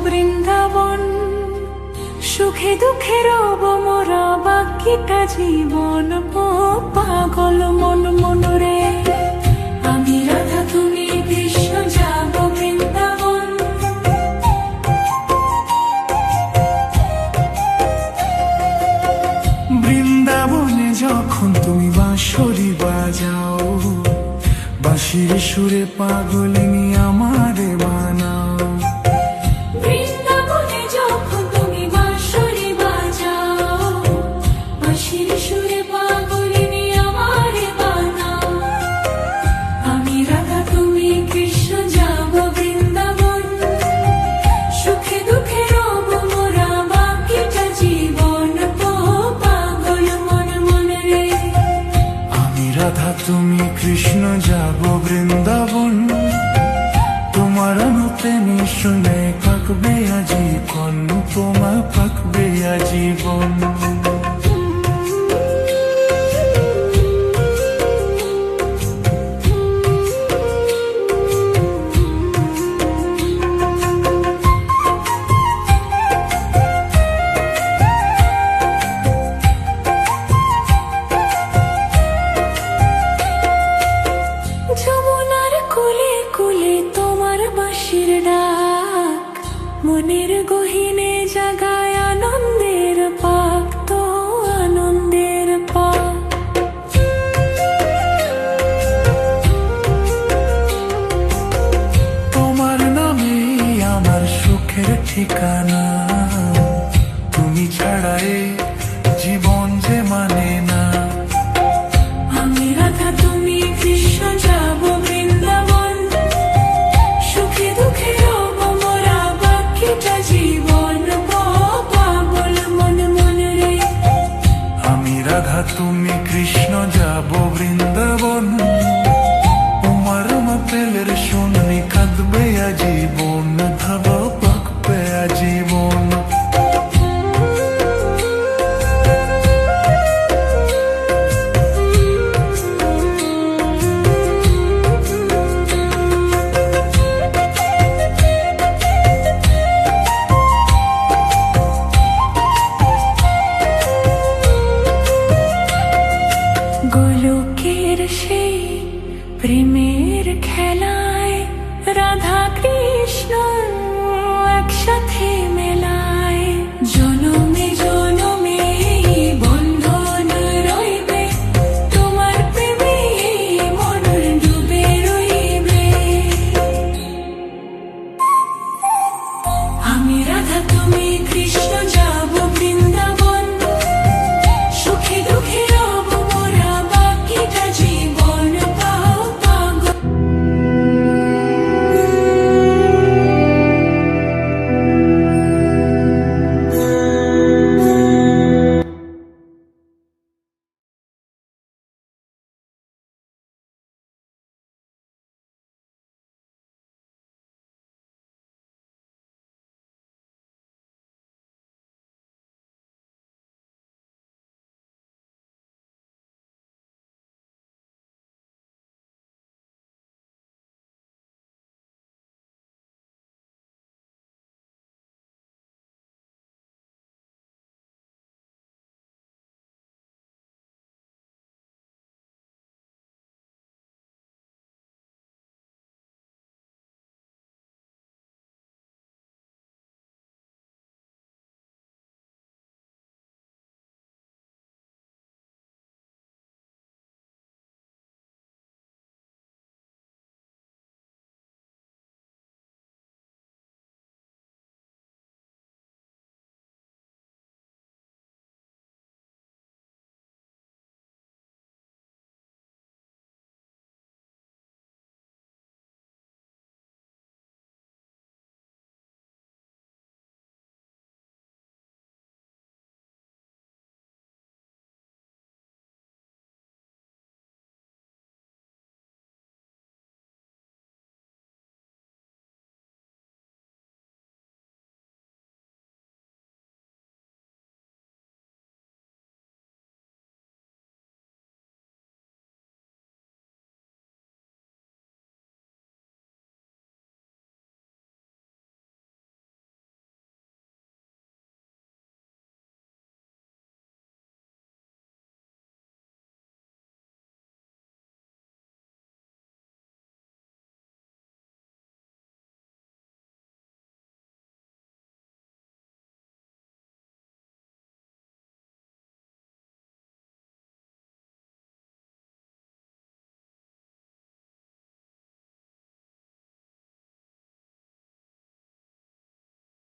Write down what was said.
বৃন্দাবন, সুখে দুঃখে রব মোরা বাকিটা জীবন। পাগল মন মন রে, আমি রাধা তুমি কৃষ্ণ যাব বৃন্দাবন। বৃন্দাবনে যখন তুমি বাঁশরি বাজাও, বাঁশির সুরে পাগলিনী আমারে বানাও। বৃন্দাবনে যখন তুমি বাঁশরি বাজাও, বাঁশির সুরে পাগলিনী আমারে বানাও। আমি রাধা তুমি কৃষ্ণ যাব বৃন্দাবন, সুখে দুঃখে রব মোরা বাকিটা জীবন। পাগল মন মন রে, আমি রাধা তুমি কৃষ্ণ যাব বৃন্দাবন, তোমার প্রেমে শুনে পাকবে আজীবন, তোমা পাকবে আজীবন। যমুনার কুলে কুলে তোমার বাঁশির ডাক, মনের গহীনে জাগায় আনন্দের পাক, তো আনন্দের পাক। তোমার নামে আমার সুখের ঠিকানা, তুমি ছাড়া এ জীবন যে মানে না। আমি রাধা তুমি কৃষ্ণ যাব বৃন্দাবন, সুখে দুঃখে রব মোরা বাকিটা জীবন। পাগল মন মন রে, আমি রাধা তুমি কৃষ্ণ যাব বৃন্দাবন, তোমার প্রেমের শুননি কাঁদবে আজীবন, ধাব পাকবে আজীবন। গোলকের সেই প্রেমের খেলায় রাধা কৃষ্ণ একসাথে মেলা।